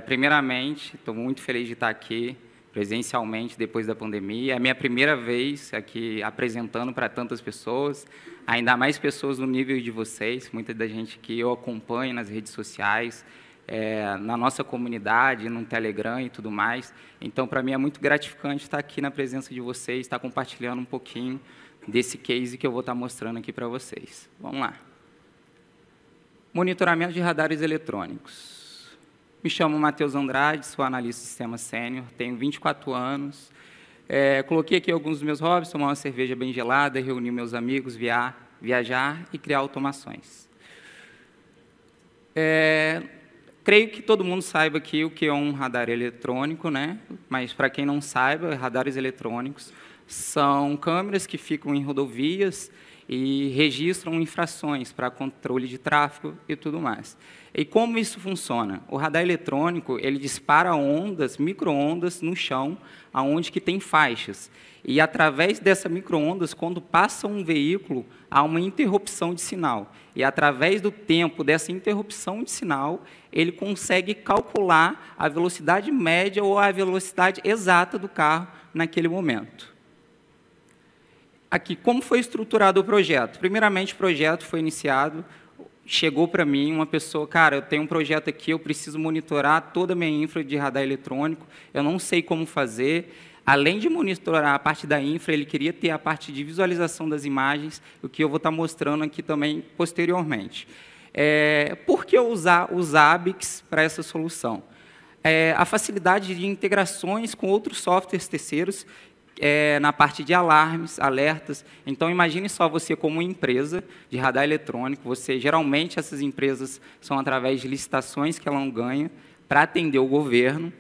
Primeiramente, estou muito feliz de estar aqui presencialmente depois da pandemia. É a minha primeira vez aqui apresentando para tantas pessoas, ainda mais pessoas no nível de vocês, muita da gente que eu acompanho nas redes sociais, na nossa comunidade, no Telegram e tudo mais. Então, para mim é muito gratificante estar aqui na presença de vocês, estar compartilhando um pouquinho desse case que eu vou estar mostrando aqui para vocês. Vamos lá. Monitoramento de radares eletrônicos. Me chamo Matheus Andrade, sou analista de sistema sênior, tenho 24 anos. Coloquei aqui alguns dos meus hobbies, tomar uma cerveja bem gelada, reunir meus amigos, viajar e criar automações. Creio que todo mundo saiba aqui o que é um radar eletrônico, né? Mas, para quem não saiba, radares eletrônicos são câmeras que ficam em rodovias e registram infrações para controle de tráfego e tudo mais. E como isso funciona? O radar eletrônico, ele dispara ondas, micro-ondas no chão, aonde que tem faixas. E, através dessas micro-ondas, quando passa um veículo, há uma interrupção de sinal. E, através do tempo dessa interrupção de sinal, ele consegue calcular a velocidade média ou a velocidade exata do carro naquele momento. Aqui, como foi estruturado o projeto? Primeiramente, o projeto foi iniciado, chegou para mim uma pessoa, cara, eu tenho um projeto aqui, eu preciso monitorar toda a minha infra de radar eletrônico, eu não sei como fazer. Além de monitorar a parte da infra, ele queria ter a parte de visualização das imagens, o que eu vou estar mostrando aqui também posteriormente. Por que usar os ABICs para essa solução? A facilidade de integrações com outros softwares terceiros, na parte de alarmes, alertas. Então, imagine só você como empresa de radar eletrônico, geralmente, essas empresas são através de licitações que ela não ganha para atender o governo,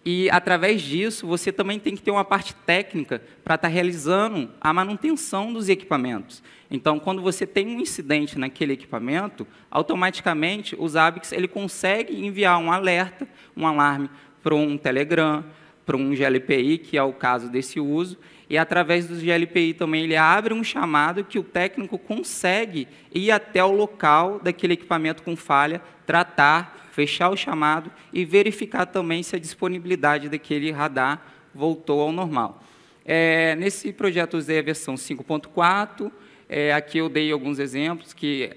e, através disso, você também tem que ter uma parte técnica para estar realizando a manutenção dos equipamentos. Então, quando você tem um incidente naquele equipamento, automaticamente, os ABICs ele consegue enviar um alerta, um alarme para um Telegram, para um GLPI, que é o caso desse uso, e, através do GLPI também, ele abre um chamado que o técnico consegue ir até o local daquele equipamento com falha, tratar, fechar o chamado e verificar também se a disponibilidade daquele radar voltou ao normal. Nesse projeto, eu usei a versão 5.4, aqui eu dei alguns exemplos, que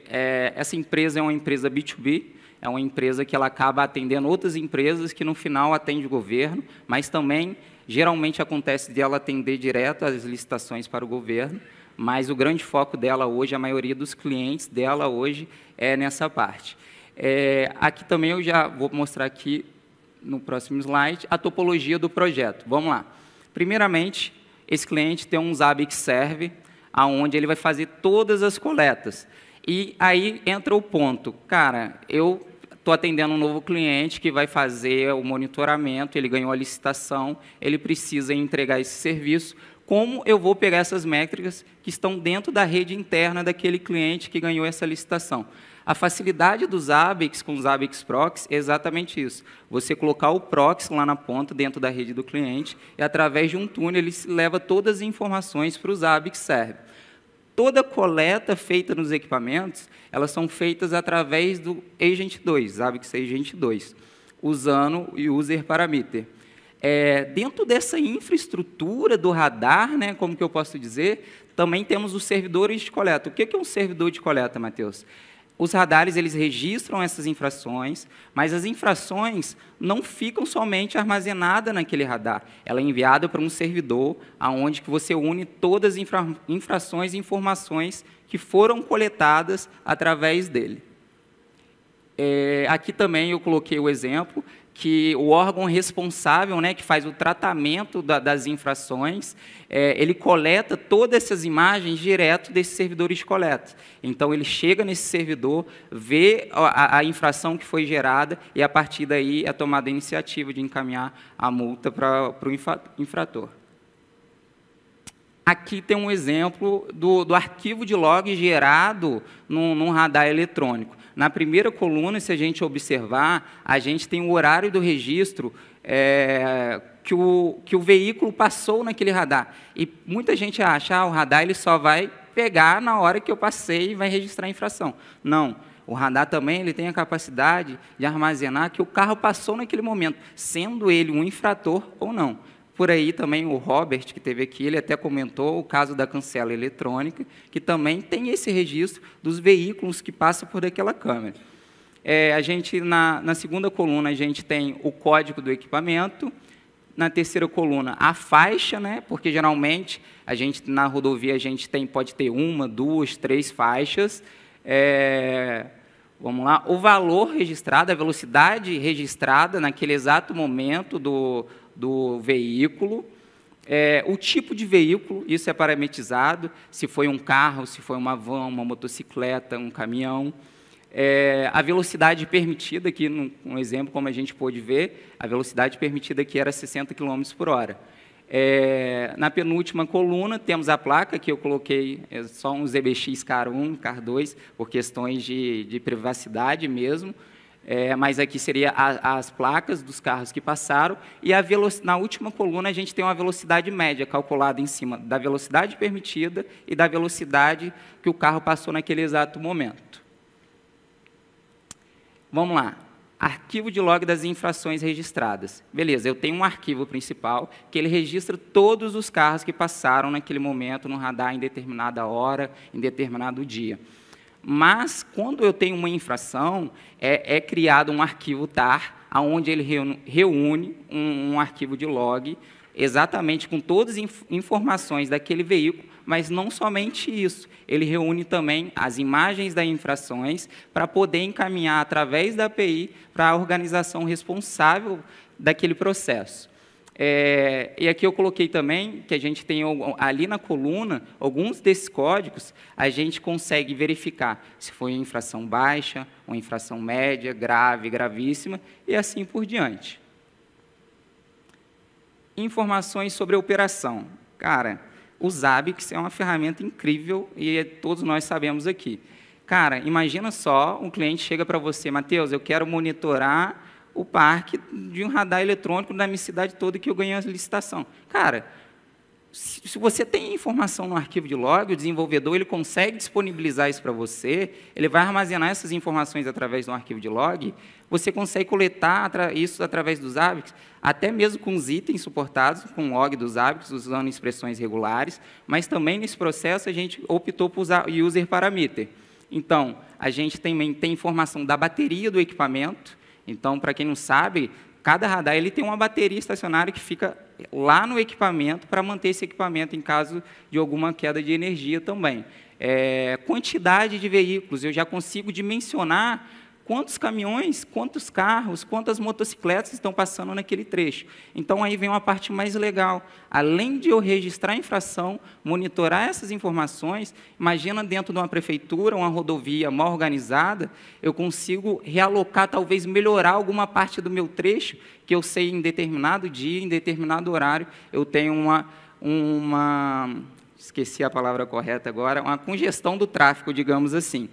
essa empresa é uma empresa B2B, é uma empresa que ela acaba atendendo outras empresas que, no final, atende o governo, mas também, geralmente, acontece de ela atender direto as licitações para o governo, mas o grande foco dela hoje, a maioria dos clientes dela hoje, é nessa parte. Aqui também eu já vou mostrar aqui, no próximo slide, a topologia do projeto. Vamos lá. Primeiramente, esse cliente tem um ABIC serve, onde ele vai fazer todas as coletas. E aí entra o ponto. Cara, eu estou atendendo um novo cliente que vai fazer o monitoramento, ele ganhou a licitação, ele precisa entregar esse serviço. Como eu vou pegar essas métricas que estão dentro da rede interna daquele cliente que ganhou essa licitação? A facilidade dos ABICs com os ABICs Proxy é exatamente isso. Você colocar o Proxy lá na ponta, dentro da rede do cliente, e, através de um túnel, ele leva todas as informações para os ABICs server. Toda coleta feita nos equipamentos, elas são feitas através do Agent 2, ABICs Agent 2, usando o User Parameter. Dentro dessa infraestrutura do radar, né, como que eu posso dizer, também temos os servidores de coleta. O que é um servidor de coleta, Matheus? Os radares eles registram essas infrações, mas as infrações não ficam somente armazenadas naquele radar. Ela é enviada para um servidor, onde que você une todas as infrações e informações que foram coletadas através dele. Aqui também eu coloquei o exemplo que o órgão responsável, né, que faz o tratamento das infrações, ele coleta todas essas imagens direto desses servidores de coleta. Então, ele chega nesse servidor, vê a infração que foi gerada e, a partir daí, é tomada a iniciativa de encaminhar a multa para o infrator. Aqui tem um exemplo do arquivo de log gerado num radar eletrônico. Na primeira coluna, se a gente observar, a gente tem o horário do registro que o veículo passou naquele radar. E muita gente acha que o radar ele só vai pegar na hora que eu passei e vai registrar a infração. Não. O radar também ele tem a capacidade de armazenar que o carro passou naquele momento, sendo ele um infrator ou não. Por aí também o Robert, que esteve aqui, ele até comentou o caso da cancela eletrônica, que também tem esse registro dos veículos que passam por aquela câmera. A gente, na segunda coluna, a gente tem o código do equipamento. Na terceira coluna, a faixa, né? Porque geralmente a gente na rodovia a gente pode ter 1, 2, 3 faixas. Vamos lá, o valor registrado, a velocidade registrada naquele exato momento do veículo. O tipo de veículo, isso é parametrizado, se foi um carro, se foi uma van, uma motocicleta, um caminhão. A velocidade permitida, aqui, um exemplo, como a gente pôde ver, a velocidade permitida aqui era 60 km por hora. Na penúltima coluna, temos a placa, que eu coloquei só um ZBX CAR 1, CAR 2, por questões de privacidade mesmo, mas aqui seria as placas dos carros que passaram, e na última coluna a gente tem uma velocidade média calculada em cima da velocidade permitida e da velocidade que o carro passou naquele exato momento. Vamos lá, arquivo de log das infrações registradas. Beleza, eu tenho um arquivo principal que ele registra todos os carros que passaram naquele momento no radar em determinada hora, em determinado dia. Mas, quando eu tenho uma infração, é criado um arquivo TAR, onde ele reúne um arquivo de log, exatamente com todas as informações daquele veículo, mas não somente isso, ele reúne também as imagens das infrações para poder encaminhar, através da API, para a organização responsável daquele processo. E aqui eu coloquei também que a gente tem ali na coluna, alguns desses códigos, a gente consegue verificar se foi uma infração baixa, uma infração média, grave, gravíssima, e assim por diante. Informações sobre a operação. Cara, o Zabbix é uma ferramenta incrível e todos nós sabemos aqui. Cara, imagina só, um cliente chega para você, Matheus, eu quero monitorar o parque de um radar eletrônico da minha cidade toda que eu ganhei a licitação. Cara, se você tem informação no arquivo de log, o desenvolvedor ele consegue disponibilizar isso para você, ele vai armazenar essas informações através do arquivo de log, você consegue coletar isso através dos Zabbix, até mesmo com os itens suportados, com o log dos Zabbix, usando expressões regulares, mas também nesse processo a gente optou por usar o user parameter. Então, a gente também tem informação da bateria do equipamento. Então, para quem não sabe, cada radar ele tem uma bateria estacionária que fica lá no equipamento para manter esse equipamento em caso de alguma queda de energia também. Quantidade de veículos, eu já consigo dimensionar quantos caminhões, quantos carros, quantas motocicletas estão passando naquele trecho. Então, aí vem uma parte mais legal. Além de eu registrar a infração, monitorar essas informações, imagina dentro de uma prefeitura, uma rodovia mal organizada, eu consigo realocar, talvez melhorar alguma parte do meu trecho, que eu sei em determinado dia, em determinado horário, eu tenho esqueci a palavra correta agora, uma congestão do tráfego, digamos assim.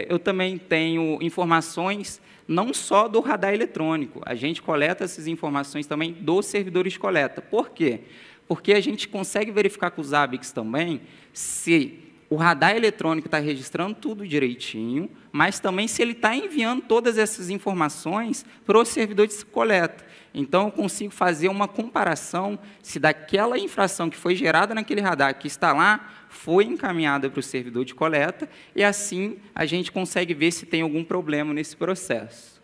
Eu também tenho informações não só do radar eletrônico, a gente coleta essas informações também dos servidores de coleta. Por quê? Porque a gente consegue verificar com os Zabbix também se o radar eletrônico está registrando tudo direitinho, mas também se ele está enviando todas essas informações para os servidores de coleta. Então, eu consigo fazer uma comparação se daquela infração que foi gerada naquele radar que está lá, foi encaminhada para o servidor de coleta, e assim a gente consegue ver se tem algum problema nesse processo.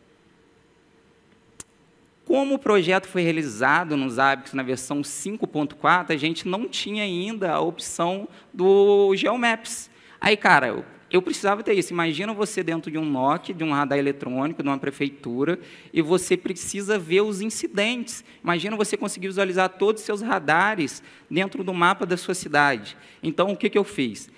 Como o projeto foi realizado no Zabbix na versão 5.4, a gente não tinha ainda a opção do GeoMaps. Aí, cara, eu precisava ter isso. Imagina você dentro de um NOC, de um radar eletrônico, de uma prefeitura, e você precisa ver os incidentes. Imagina você conseguir visualizar todos os seus radares dentro do mapa da sua cidade. Então, o que eu fiz?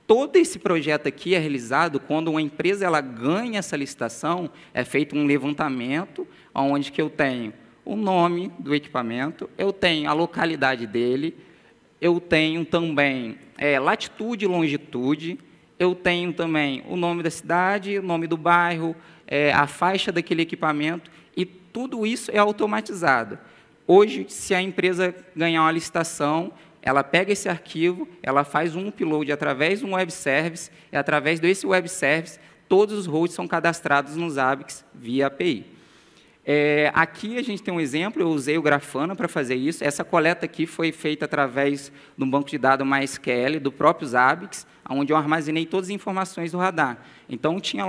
Todo esse projeto aqui é realizado quando uma empresa ela ganha essa licitação, é feito um levantamento, onde que eu tenho o nome do equipamento, eu tenho a localidade dele, eu tenho também latitude e longitude, eu tenho também o nome da cidade, o nome do bairro, a faixa daquele equipamento, e tudo isso é automatizado. Hoje, se a empresa ganhar uma licitação, ela pega esse arquivo, ela faz um upload através de um web service, e através desse web service, todos os hosts são cadastrados nos Zabbix via API. Aqui a gente tem um exemplo, eu usei o Grafana para fazer isso. Essa coleta aqui foi feita através de um banco de dados MySQL do próprio Zabbix, onde eu armazenei todas as informações do radar. Então, tinha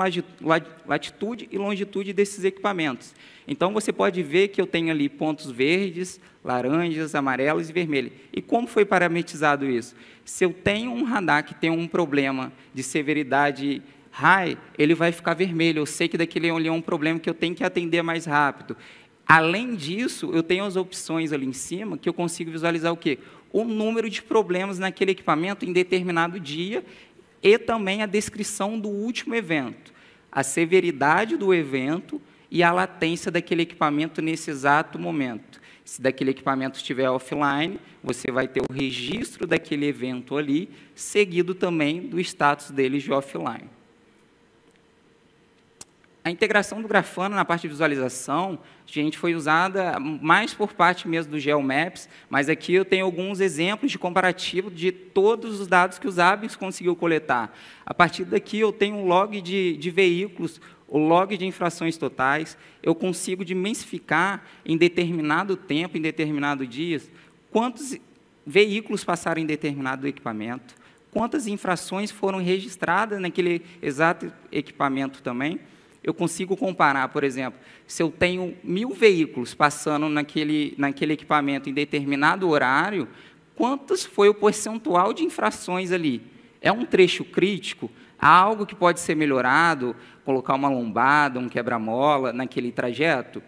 latitude e longitude desses equipamentos. Então, você pode ver que eu tenho ali pontos verdes, laranjas, amarelos e vermelhos. E como foi parametrizado isso? Se eu tenho um radar que tem um problema de severidade high, ele vai ficar vermelho. Eu sei que daquele ali é um problema que eu tenho que atender mais rápido. Além disso, eu tenho as opções ali em cima que eu consigo visualizar o quê? O número de problemas naquele equipamento em determinado dia e também a descrição do último evento, a severidade do evento e a latência daquele equipamento nesse exato momento. Se daquele equipamento estiver offline, você vai ter o registro daquele evento ali, seguido também do status dele de offline. A integração do Grafana na parte de visualização, gente, foi usada mais por parte mesmo do GeoMaps, mas aqui eu tenho alguns exemplos de comparativo de todos os dados que o Zabbix conseguiu coletar. A partir daqui eu tenho um log de veículos, o log de infrações totais, eu consigo dimensificar em determinado tempo, em determinado dias, quantos veículos passaram em determinado equipamento, quantas infrações foram registradas naquele exato equipamento também. Eu consigo comparar, por exemplo, se eu tenho 1000 veículos passando naquele equipamento em determinado horário, quantos foi o percentual de infrações ali? É um trecho crítico? Há algo que pode ser melhorado? Colocar uma lombada, um quebra-mola naquele trajeto?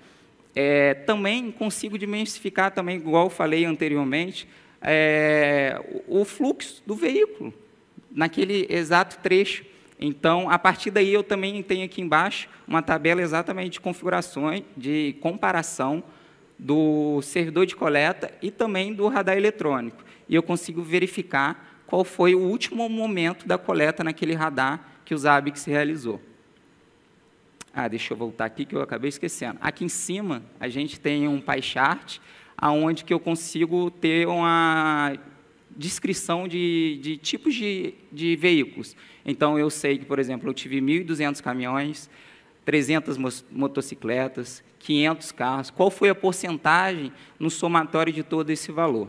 Também consigo dimensificar, também, igual eu falei anteriormente, o fluxo do veículo naquele exato trecho. Então, a partir daí, eu também tenho aqui embaixo uma tabela exatamente de configurações, de comparação do servidor de coleta e também do radar eletrônico. E eu consigo verificar qual foi o último momento da coleta naquele radar que o Zabbix realizou. Deixa eu voltar aqui, que eu acabei esquecendo. Aqui em cima, a gente tem um pie chart, onde que eu consigo ter uma descrição de tipos de veículos. Então, eu sei que, por exemplo, eu tive 1.200 caminhões, 300 motocicletas, 500 carros. Qual foi a porcentagem no somatório de todo esse valor?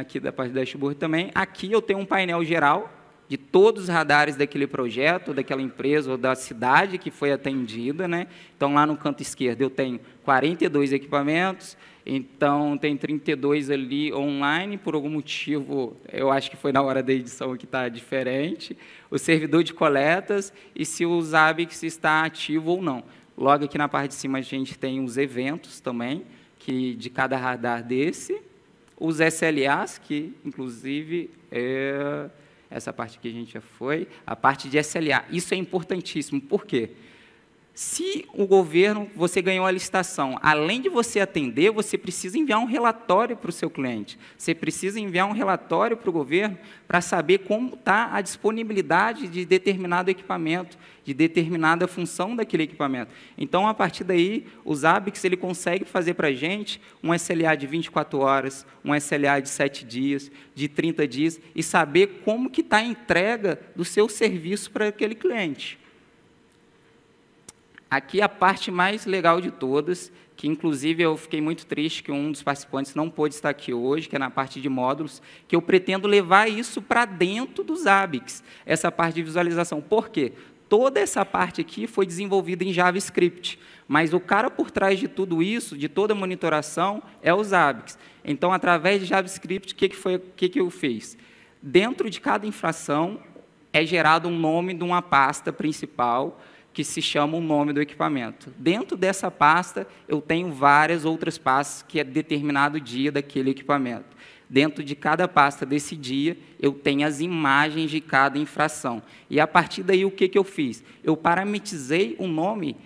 Aqui da parte da dashboard também. Aqui eu tenho um painel geral de todos os radares daquele projeto, daquela empresa ou da cidade que foi atendida, né? Então, lá no canto esquerdo, eu tenho 42 equipamentos, então tem 32 ali online, por algum motivo, eu acho que foi na hora da edição que está diferente, o servidor de coletas e se o Zabbix está ativo ou não. Logo aqui na parte de cima a gente tem os eventos também, que de cada radar desse, os SLAs, que inclusive essa parte aqui a gente já foi, a parte de SLA. Isso é importantíssimo, por quê? Se o governo, você ganhou a licitação, além de você atender, você precisa enviar um relatório para o seu cliente. Você precisa enviar um relatório para o governo para saber como está a disponibilidade de determinado equipamento, de determinada função daquele equipamento. Então, a partir daí, o Zabbix ele consegue fazer para a gente um SLA de 24 horas, um SLA de 7 dias, de 30 dias, e saber como que está a entrega do seu serviço para aquele cliente. Aqui a parte mais legal de todas, que inclusive eu fiquei muito triste que um dos participantes não pôde estar aqui hoje, que é na parte de módulos, que eu pretendo levar isso para dentro do Zabbix, essa parte de visualização. Por quê? Toda essa parte aqui foi desenvolvida em JavaScript, mas o cara por trás de tudo isso, de toda a monitoração, é o Zabbix. Então, através de JavaScript, o que eu fiz? Dentro de cada infração, é gerado um nome de uma pasta principal, que se chama o nome do equipamento. Dentro dessa pasta, eu tenho várias outras pastas, que é determinado dia daquele equipamento. Dentro de cada pasta desse dia, eu tenho as imagens de cada infração. E, a partir daí, o que eu fiz? Eu parametrizei o nome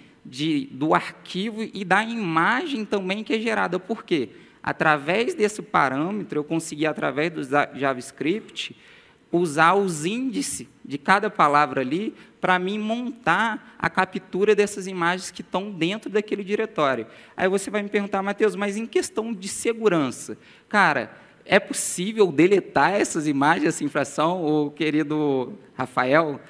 do arquivo e da imagem também que é gerada. Por quê? Através desse parâmetro, eu consegui, através do JavaScript, usar os índices de cada palavra ali para mim montar a captura dessas imagens que estão dentro daquele diretório. Aí você vai me perguntar, Matheus, mas em questão de segurança, cara, é possível deletar essas imagens, essa infração? O querido Rafael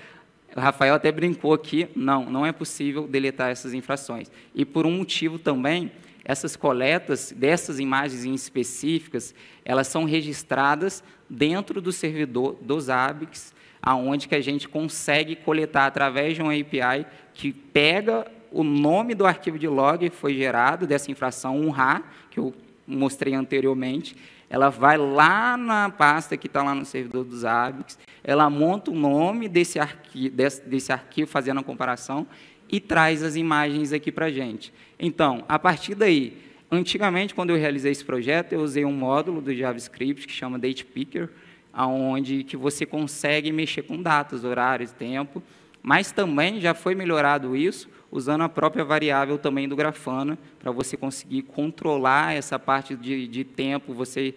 até brincou aqui, não é possível deletar essas infrações. E por um motivo também, essas coletas dessas imagens em específicas, elas são registradas dentro do servidor dos ABICs, aonde que a gente consegue coletar através de uma API que pega o nome do arquivo de log que foi gerado dessa infração, um RA, que eu mostrei anteriormente, ela vai lá na pasta que está lá no servidor dos ABICs, ela monta o nome desse arquivo fazendo a comparação e traz as imagens aqui para a gente. Então, a partir daí, antigamente, quando eu realizei esse projeto, eu usei um módulo do JavaScript que chama DatePicker, onde que você consegue mexer com datas, horários, tempo, mas também já foi melhorado isso usando a própria variável também do Grafana, para você conseguir controlar essa parte de tempo, você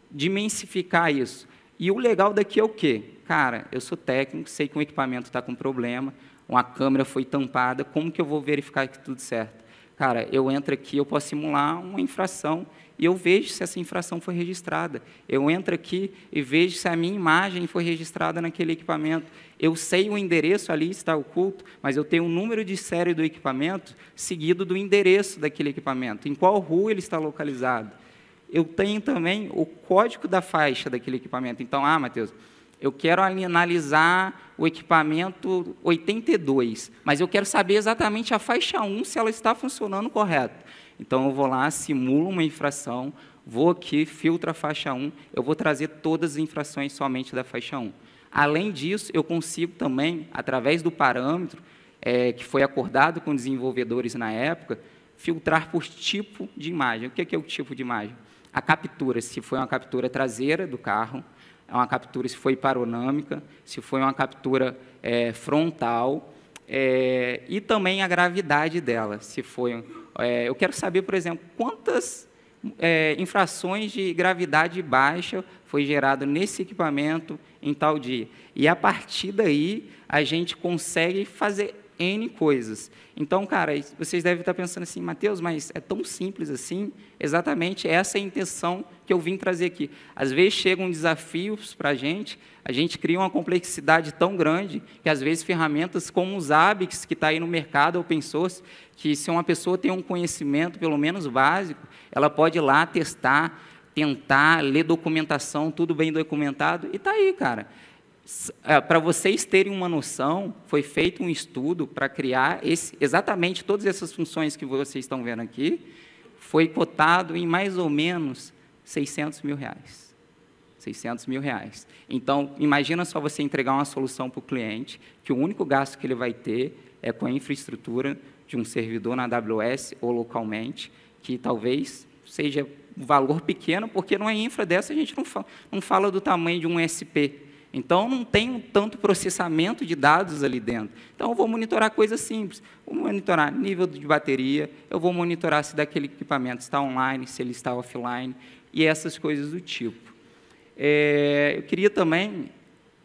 dimensificar isso. E o legal daqui é o quê? Cara, eu sou técnico, sei que um equipamento está com problema, uma câmera foi tampada, como que eu vou verificar que tudo certo? Cara, eu entro aqui, eu posso simular uma infração e eu vejo se essa infração foi registrada. Eu entro aqui e vejo se a minha imagem foi registrada naquele equipamento. Eu sei o endereço ali, está oculto, mas eu tenho o número de série do equipamento seguido do endereço daquele equipamento, em qual rua ele está localizado. Eu tenho também o código da faixa daquele equipamento. Então, Matheus, eu quero analisar o equipamento 82, mas eu quero saber exatamente a faixa 1, se ela está funcionando correto. Então, eu vou lá, simulo uma infração, vou aqui, filtro a faixa 1, eu vou trazer todas as infrações somente da faixa 1. Além disso, eu consigo também, através do parâmetro, que foi acordado com desenvolvedores na época, filtrar por tipo de imagem. O que é o tipo de imagem? A captura, se foi uma captura traseira do carro, é uma captura se foi panorâmica, se foi uma captura frontal, e também a gravidade dela, se foi... eu quero saber, por exemplo, quantas infrações de gravidade baixa foi gerado nesse equipamento em tal dia. E, a partir daí, a gente consegue fazer N coisas. Então, cara, vocês devem estar pensando assim, Matheus, mas é tão simples assim? Exatamente, essa é a intenção que eu vim trazer aqui. Às vezes chegam desafios para a gente cria uma complexidade tão grande que, às vezes, ferramentas como os ABICs, que está aí no mercado, open source, que se uma pessoa tem um conhecimento, pelo menos básico, ela pode ir lá testar, tentar, ler documentação, tudo bem documentado, e está aí, cara. Para vocês terem uma noção, foi feito um estudo para criar exatamente todas essas funções que vocês estão vendo aqui, foi cotado em mais ou menos R$600 mil. R$600 mil. Então, imagina só você entregar uma solução para o cliente, que o único gasto que ele vai ter é com a infraestrutura de um servidor na AWS ou localmente, que talvez seja um valor pequeno, porque numa infra dessa a gente não fala do tamanho de um SP. Então, não tem tanto processamento de dados ali dentro. Então, eu vou monitorar coisas simples. Vou monitorar nível de bateria, eu vou monitorar se daquele equipamento está online, se ele está offline, e essas coisas do tipo. Eu queria também...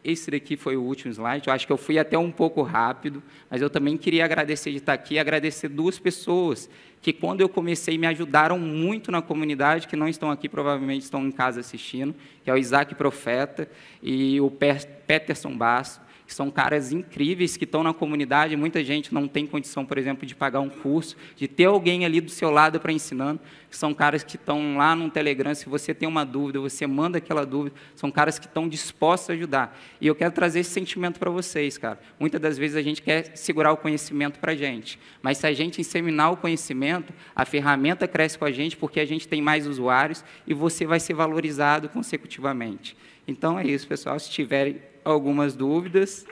Esse daqui foi o último slide, eu acho que eu fui até um pouco rápido, mas eu também queria agradecer de estar aqui, e agradecer duas pessoas que, quando eu comecei, me ajudaram muito na comunidade, que não estão aqui, provavelmente estão em casa assistindo, que é o Isaac Profeta e o Peterson Basso, que são caras incríveis que estão na comunidade. Muita gente não tem condição, por exemplo, de pagar um curso, de ter alguém ali do seu lado para ensinando. São caras que estão lá no Telegram, se você tem uma dúvida, você manda aquela dúvida, são caras que estão dispostos a ajudar. E eu quero trazer esse sentimento para vocês, cara. Muitas das vezes a gente quer segurar o conhecimento para a gente, mas se a gente inseminar o conhecimento, a ferramenta cresce com a gente porque a gente tem mais usuários e você vai ser valorizado consecutivamente. Então, é isso, pessoal. Se tiverem algumas dúvidas...